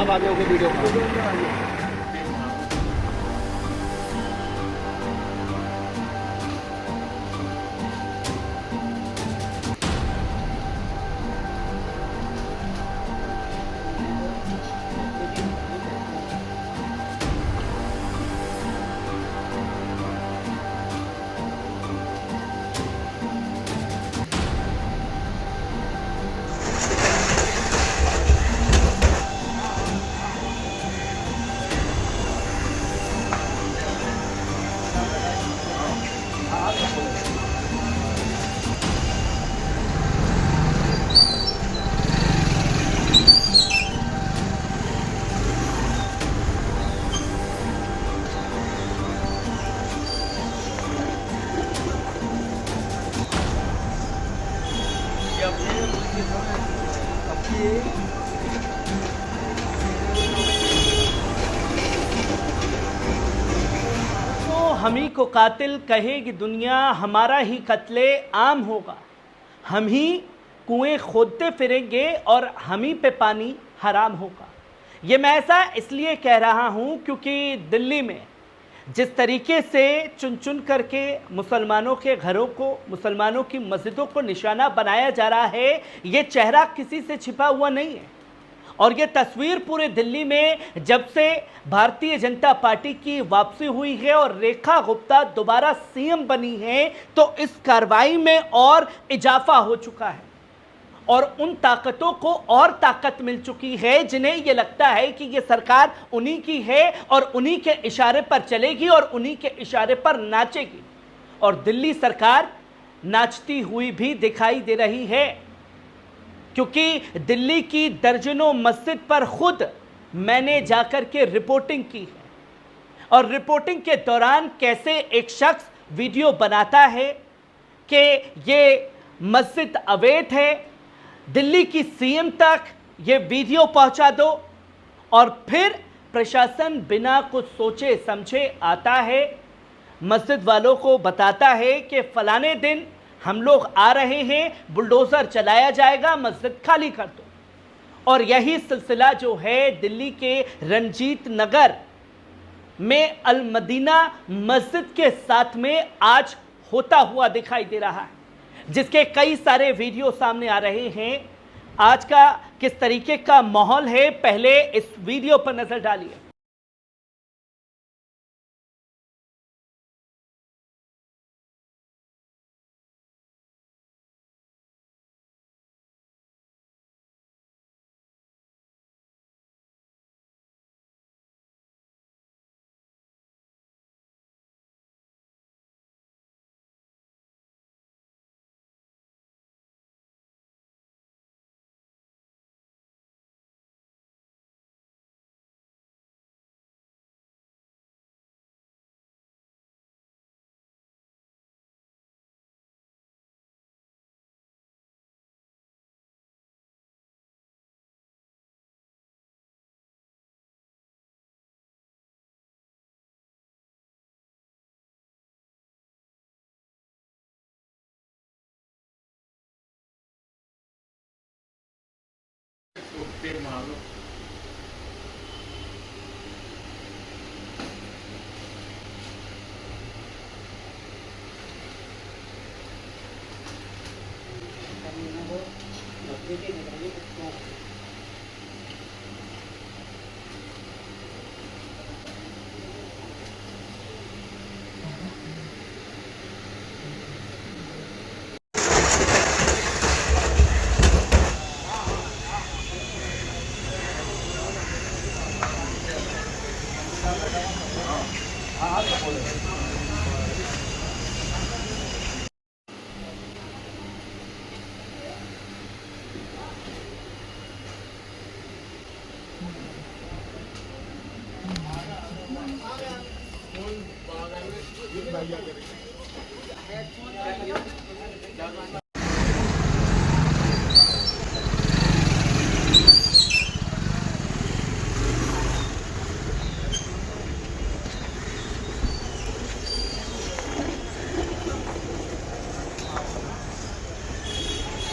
आप आगे होकर वीडियो बना। तो हम ही को कातिल कहेगी दुनिया, हमारा ही कत्ले आम होगा। हम ही कुएं खोदते फिरेंगे और हम ही पे पानी हराम होगा। ये मैं ऐसा इसलिए कह रहा हूँ क्योंकि दिल्ली में जिस तरीके से चुन चुन करके मुसलमानों के घरों को, मुसलमानों की मस्जिदों को निशाना बनाया जा रहा है, ये चेहरा किसी से छिपा हुआ नहीं है। और ये तस्वीर पूरे दिल्ली में जब से भारतीय जनता पार्टी की वापसी हुई है और रेखा गुप्ता दोबारा सीएम बनी है, तो इस कार्रवाई में और इजाफा हो चुका है और उन ताकतों को और ताकत मिल चुकी है जिन्हें ये लगता है कि ये सरकार उन्हीं की है और उन्हीं के इशारे पर चलेगी और उन्हीं के इशारे पर नाचेगी। और दिल्ली सरकार नाचती हुई भी दिखाई दे रही है, क्योंकि दिल्ली की दर्जनों मस्जिद पर खुद मैंने जाकर के रिपोर्टिंग की है। और रिपोर्टिंग के दौरान कैसे एक शख्स वीडियो बनाता है कि ये मस्जिद अवैध है, दिल्ली की सीएम तक ये वीडियो पहुंचा दो, और फिर प्रशासन बिना कुछ सोचे समझे आता है, मस्जिद वालों को बताता है कि फलाने दिन हम लोग आ रहे हैं, बुलडोजर चलाया जाएगा, मस्जिद खाली कर दो। और यही सिलसिला जो है दिल्ली के रंजीत नगर में अल मदीना मस्जिद के साथ में आज होता हुआ दिखाई दे रहा है, जिसके कई सारे वीडियो सामने आ रहे हैं। आज का किस तरीके का माहौल है, पहले इस वीडियो पर नजर डालिए।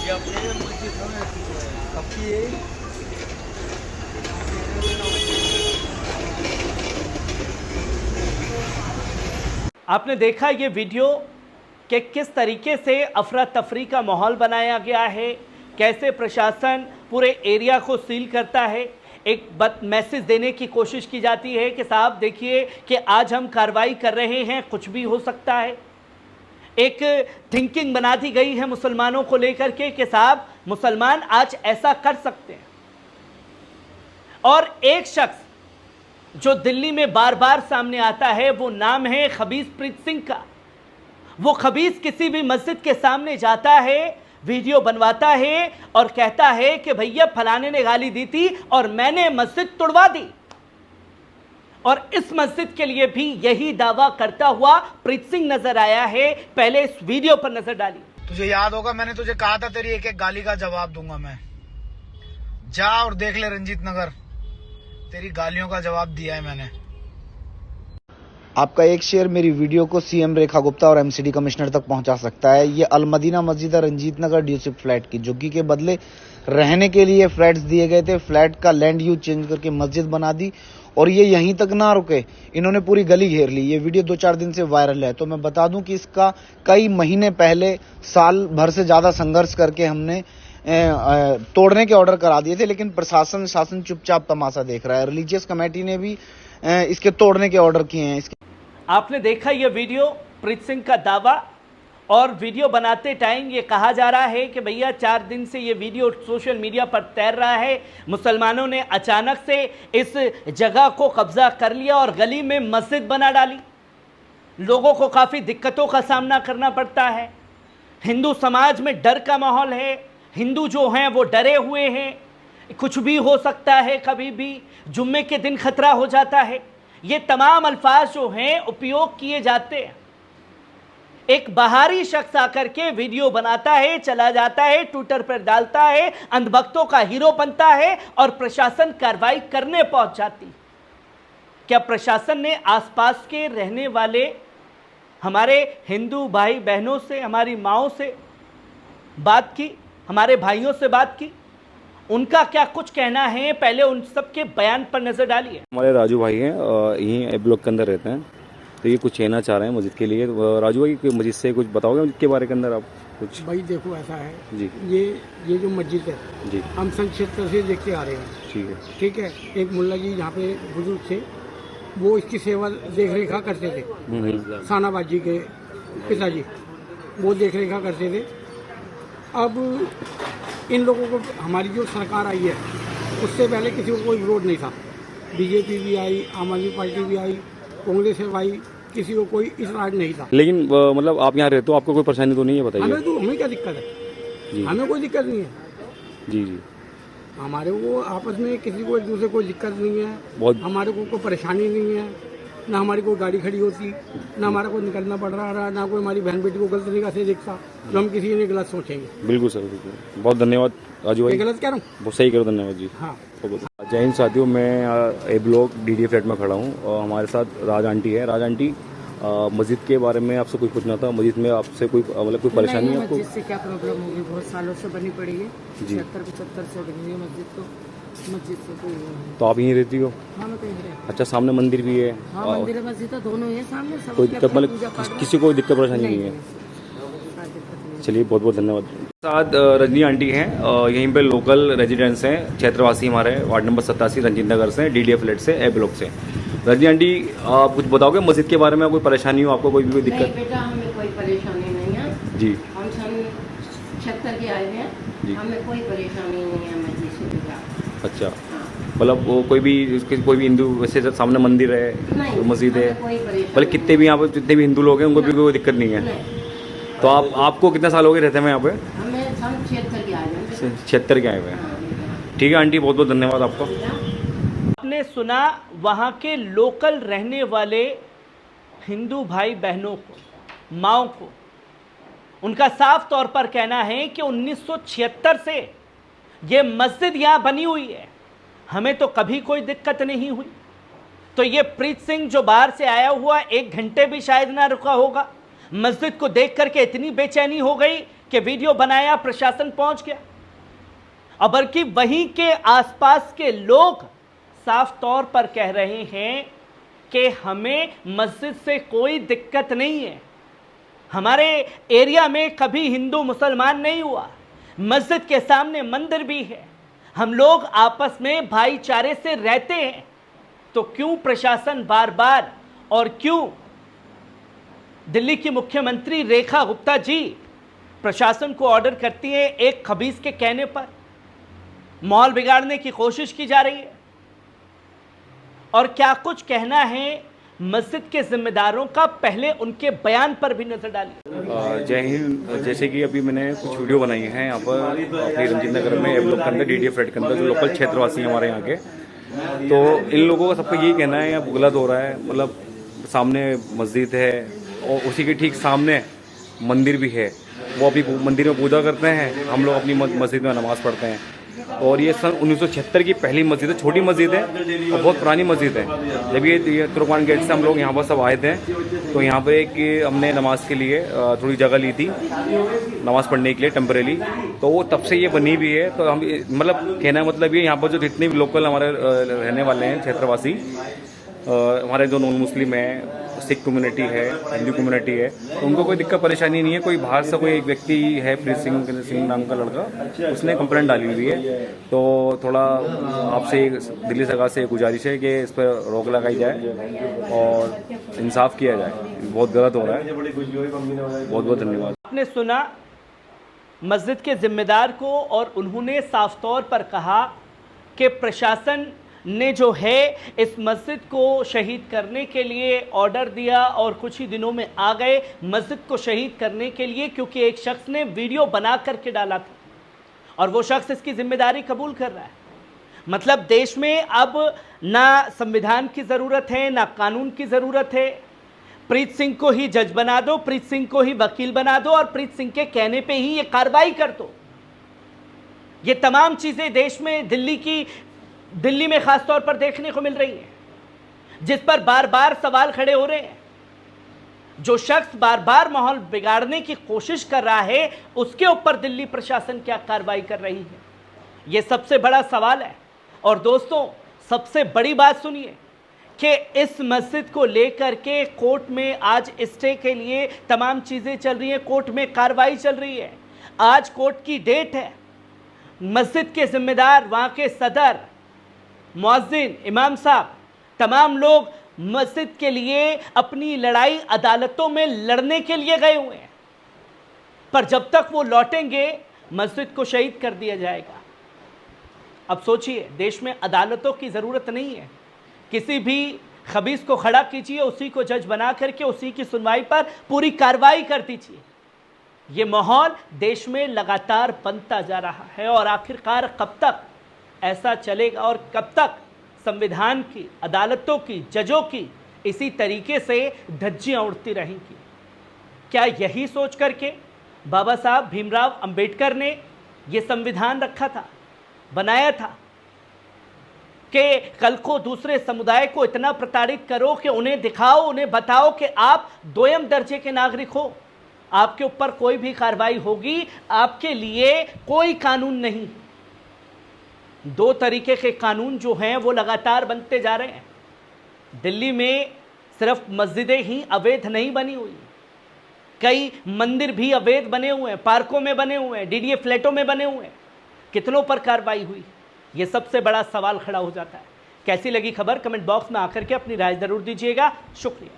ये अपने मुझे कब की आपने देखा ये वीडियो कि किस तरीके से अफरा तफरी का माहौल बनाया गया है, कैसे प्रशासन पूरे एरिया को सील करता है। एक मैसेज देने की कोशिश की जाती है कि साहब देखिए कि आज हम कार्रवाई कर रहे हैं, कुछ भी हो सकता है। एक थिंकिंग बना दी गई है मुसलमानों को लेकर के कि साहब मुसलमान आज ऐसा कर सकते हैं। और एक शख्स जो दिल्ली में बार बार सामने आता है वो नाम है खबीस प्रीत सिंह का। वो खबीस किसी भी मस्जिद के सामने जाता है, वीडियो बनवाता है और कहता है कि भैया फलाने ने गाली दी थी और मैंने मस्जिद तोड़वा दी। और इस मस्जिद के लिए भी यही दावा करता हुआ प्रीत सिंह नजर आया है। पहले इस वीडियो पर नजर डालिए। तुझे याद होगा मैंने तुझे कहा था तेरी एक एक गाली का जवाब दूंगा मैं। जा और देख ले रंजीत नगर, तेरी गालियों का जवाब दिया है मैंने। आपका एक शेयर मेरी वीडियो को सीएम रेखा गुप्ता और एमसीडी कमिश्नर तक पहुंचा सकता है। ये अलमदीना मस्जिद है रंजीत नगर ड्यूसिप फ्लैट की, जोगी के बदले रहने के लिए फ्लैट्स दिए गए थे। फ्लैट का लैंड यूज चेंज करके मस्जिद बना दी और ये यहीं तक ना रुके, इन्होंने पूरी गली घेर ली। ये वीडियो 2-4 दिन से वायरल है। तो मैं बता दूं कि इसका कई महीने पहले साल भर से ज्यादा संघर्ष करके हमने तोड़ने के ऑर्डर करा दिए थे, लेकिन प्रशासन शासन चुपचाप तमाशा देख रहा है। रिलीजियस कमेटी ने भी इसके तोड़ने के ऑर्डर किए हैं। आपने देखा ये वीडियो, प्रीत सिंह का दावा। और वीडियो बनाते टाइम ये कहा जा रहा है कि भैया 4 दिन से ये वीडियो सोशल मीडिया पर तैर रहा है, मुसलमानों ने अचानक से इस जगह को कब्जा कर लिया और गली में मस्जिद बना डाली। लोगों को काफ़ी दिक्कतों का सामना करना पड़ता है। हिंदू समाज में डर का माहौल है, हिंदू जो हैं वो डरे हुए हैं, कुछ भी हो सकता है, कभी भी जुम्मे के दिन खतरा हो जाता है। ये तमाम अल्फाज जो हैं उपयोग किए जाते हैं। एक बाहरी शख्स आकर के वीडियो बनाता है, चला जाता है, ट्विटर पर डालता है, अंधभक्तों का हीरो बनता है और प्रशासन कार्रवाई करने पहुंच जाती। क्या प्रशासन ने आसपास के रहने वाले हमारे हिंदू भाई बहनों से, हमारी माओं से बात की, हमारे भाइयों से बात की? उनका क्या कुछ कहना है, पहले उन सबके बयान पर नजर डालिए। हमारे राजू भाई हैं, यहीं ए ब्लॉक के अंदर रहते हैं, तो ये कुछ कहना चाह रहे हैं मस्जिद के लिए। राजू भाई मस्जिद से कुछ बताओगे मस्जिद के बारे के अंदर आप कुछ? भाई देखो ऐसा है जी, ये जो मस्जिद है जी, हम सन 76 से देखते आ रहे हैं। ठीक है। एक मुल्ला जी यहाँ पे बुजुर्ग थे, वो इसकी सेवा देख रेखा करते थे। सानाबाद जी के पिताजी वो देख रेखा करते थे। अब इन लोगों को हमारी जो सरकार आई है उससे पहले किसी को कोई विरोध नहीं था। बीजेपी भी आई, आम आदमी पार्टी भी आई, कांग्रेस आई, किसी को कोई इसरार नहीं था। लेकिन मतलब आप यहाँ रहते हो, आपको कोई परेशानी तो नहीं है? बताइए। हमें क्या दिक्कत है जी? हमें कोई दिक्कत नहीं है जी जी। हमारे को आपस में किसी को एक दूसरे को दिक्कत नहीं है, बहुत हमारे को कोई परेशानी नहीं है, ना हमारी कोई गाड़ी खड़ी होती, ना हमारा को निकलना पड़ रहा, ना कोई हमारी बहन बेटी को गलत तरीका से देखता जो हम किसी ने गलत सोचेंगे। बिल्कुल सर, बिल्कुल। बहुत धन्यवाद राजू भाई। गलत कह रहा हूँ? बहुत सही करो, धन्यवाद जी। हाँ। जय हिंद साथियों, मैं ए ब्लॉक डीडी फ्लैट में खड़ा हूँ और हमारे साथ राज आंटी है। राज आंटी, मस्जिद के बारे में आपसे कुछ पूछना था। मस्जिद में आपसे कोई मतलब कोई परेशानी है आपको? मस्जिद से क्या प्रॉब्लम होगी, बहुत सालों से बनी पड़ी है, जी। 76-75 से बनी है मस्जिद, तो मस्जिद से कोई तो आप यहीं रहती हो? हाँ, मैं कहीं रहती। अच्छा, सामने मंदिर भी है? हाँ, मंदिर है, मस्जिद है, दोनों है सामने। सब कोई दिक्कत मतलब किसी को कोई दिक्कत परेशानी नहीं है? चलिए, बहुत बहुत धन्यवाद। साथ रजनी आंटी हैं, यहीं पे लोकल रेजिडेंट्स हैं, क्षेत्रवासी हमारे, वार्ड नंबर 87 रंजीत नगर से, डीडीए फ्लैट से, ए ब्लॉक से। रजनी आंटी, आप कुछ बताओगे मस्जिद के बारे में? कोई परेशानी हो आपको, कोई भी कोई दिक्कत? नहीं बेटा, हमें कोई परेशानी नहीं है जी। हम सन 76 के आए हैं जी। हमें कोई परेशानी नहीं है मस्जिद से बेटा। अच्छा, मतलब वो कोई भी हिंदू, वैसे सामने मंदिर है, नहीं, मस्जिद है, हमें कोई परेशानी मतलब कितने भी यहाँ पर जितने भी हिंदू लोग हैं उनको भी कोई दिक्कत नहीं है? नहीं। तो आपको कितने साल हो गए रहते हैं यहाँ पे? हमें सन 76 के आए हैं। 76 के आए हुए हैं। ठीक है आंटी, बहुत बहुत धन्यवाद आपका। आपने सुना वहाँ के लोकल रहने वाले हिंदू भाई बहनों को, माओं को, उनका साफ तौर पर कहना है कि 1976 से ये मस्जिद यहाँ बनी हुई है, हमें तो कभी कोई दिक्कत नहीं हुई। तो ये प्रीत सिंह जो बाहर से आया हुआ 1 घंटे भी शायद ना रुका होगा, मस्जिद को देख करके इतनी बेचैनी हो गई कि वीडियो बनाया, प्रशासन पहुंच गया। अब बल्कि वहीं के आसपास के लोग साफ तौर पर कह रहे हैं कि हमें मस्जिद से कोई दिक्कत नहीं है। हमारे एरिया में कभी हिंदू मुसलमान नहीं हुआ, मस्जिद के सामने मंदिर भी है, हम लोग आपस में भाईचारे से रहते हैं। तो क्यों प्रशासन बार बार और क्यों दिल्ली की मुख्यमंत्री रेखा गुप्ता जी प्रशासन को ऑर्डर करती है एक खबीस के कहने पर? माहौल बिगाड़ने की कोशिश की जा रही है। और क्या कुछ कहना है मस्जिद के जिम्मेदारों का, पहले उनके बयान पर भी नजर डालिए। जय हिंद। जैसे कि अभी मैंने कुछ वीडियो बनाई है यहाँ पर अपने रंजीत नगर में ब्लॉक के अंदर, डीडीए फ्लैट के अंदर, जो लोकल क्षेत्रवासी हैं हमारे यहाँ के, तो इन लोगों का सबका यही कहना है यहाँ गलत हो रहा है। मतलब सामने मस्जिद है और उसी के ठीक सामने मंदिर भी है, वो अभी मंदिर में पूजा करते हैं, हम लोग अपनी मस्जिद में नमाज़ पढ़ते हैं। और ये सन 1976 की पहली मस्जिद है, छोटी मस्जिद है और बहुत पुरानी मस्जिद है। जब ये तुर्कमान गेट से हम लोग यहाँ पर सब आए थे, तो यहाँ पर एक हमने नमाज के लिए थोड़ी जगह ली थी नमाज़ पढ़ने के लिए टेम्परेरी, तो वो तब से ये बनी भी है। तो हम मतलब कहना मतलब ये यहाँ पर जो जितने भी लोकल हमारे रहने वाले हैं क्षेत्रवासी, हमारे जो नॉन मुस्लिम हैं, सिख कम्युनिटी है, हिंदू कम्युनिटी है, तो उनको कोई दिक्कत परेशानी नहीं है। कोई बाहर से कोई एक व्यक्ति है, प्रीत सिंह नाम का लड़का, उसने कंप्लेंट डाली हुई है। तो थोड़ा आपसे दिल्ली सरकार से गुजारिश है कि इस पर रोक लगाई जाए और इंसाफ किया जाए। बहुत गलत हो रहा है। बहुत बहुत धन्यवाद। आपने सुना मस्जिद के जिम्मेदार को, और उन्होंने साफ तौर पर कहा कि प्रशासन ने जो है इस मस्जिद को शहीद करने के लिए ऑर्डर दिया और कुछ ही दिनों में आ गए मस्जिद को शहीद करने के लिए, क्योंकि एक शख्स ने वीडियो बना करके डाला था और वो शख्स इसकी जिम्मेदारी कबूल कर रहा है। मतलब देश में अब ना संविधान की ज़रूरत है, ना कानून की ज़रूरत है। प्रीत सिंह को ही जज बना दो, प्रीत सिंह को ही वकील बना दो और प्रीत सिंह के कहने पे ही ये कार्रवाई कर दो। ये तमाम चीज़ें देश में दिल्ली में खास तौर पर देखने को मिल रही है, जिस पर बार बार सवाल खड़े हो रहे हैं। जो शख्स बार बार माहौल बिगाड़ने की कोशिश कर रहा है, उसके ऊपर दिल्ली प्रशासन क्या कार्रवाई कर रही है, यह सबसे बड़ा सवाल है। और दोस्तों, सबसे बड़ी बात सुनिए कि इस मस्जिद को लेकर के कोर्ट में आज स्टे के लिए तमाम चीज़ें चल रही हैं, कोर्ट में कार्रवाई चल रही है। आज कोर्ट की डेट है। मस्जिद के जिम्मेदार, वहाँ के सदर, मुअज्जिन, इमाम साहब, तमाम लोग मस्जिद के लिए अपनी लड़ाई अदालतों में लड़ने के लिए गए हुए हैं, पर जब तक वो लौटेंगे मस्जिद को शहीद कर दिया जाएगा। अब सोचिए, देश में अदालतों की ज़रूरत नहीं है। किसी भी खबीस को खड़ा कीजिए, उसी को जज बना करके उसी की सुनवाई पर पूरी कार्रवाई कर दीजिए। ये माहौल देश में लगातार बनता जा रहा है और आखिरकार कब तक ऐसा चलेगा और कब तक संविधान की, अदालतों की, जजों की इसी तरीके से धज्जियां उड़ती रहेंगी? क्या यही सोच करके बाबा साहब भीमराव अंबेडकर ने यह संविधान रखा था, बनाया था कि कल को दूसरे समुदाय को इतना प्रताड़ित करो कि उन्हें दिखाओ, उन्हें बताओ कि आप दोयम दर्जे के नागरिक हो, आपके ऊपर कोई भी कार्रवाई होगी, आपके लिए कोई कानून नहीं। दो तरीके के कानून जो हैं वो लगातार बनते जा रहे हैं। दिल्ली में सिर्फ मस्जिदें ही अवैध नहीं बनी हुई, कई मंदिर भी अवैध बने हुए हैं, पार्कों में बने हुए हैं, डीडीए फ्लैटों में बने हुए हैं। कितनों पर कार्रवाई हुई, ये सबसे बड़ा सवाल खड़ा हो जाता है। कैसी लगी खबर, कमेंट बॉक्स में आकर के अपनी राय जरूर दीजिएगा। शुक्रिया।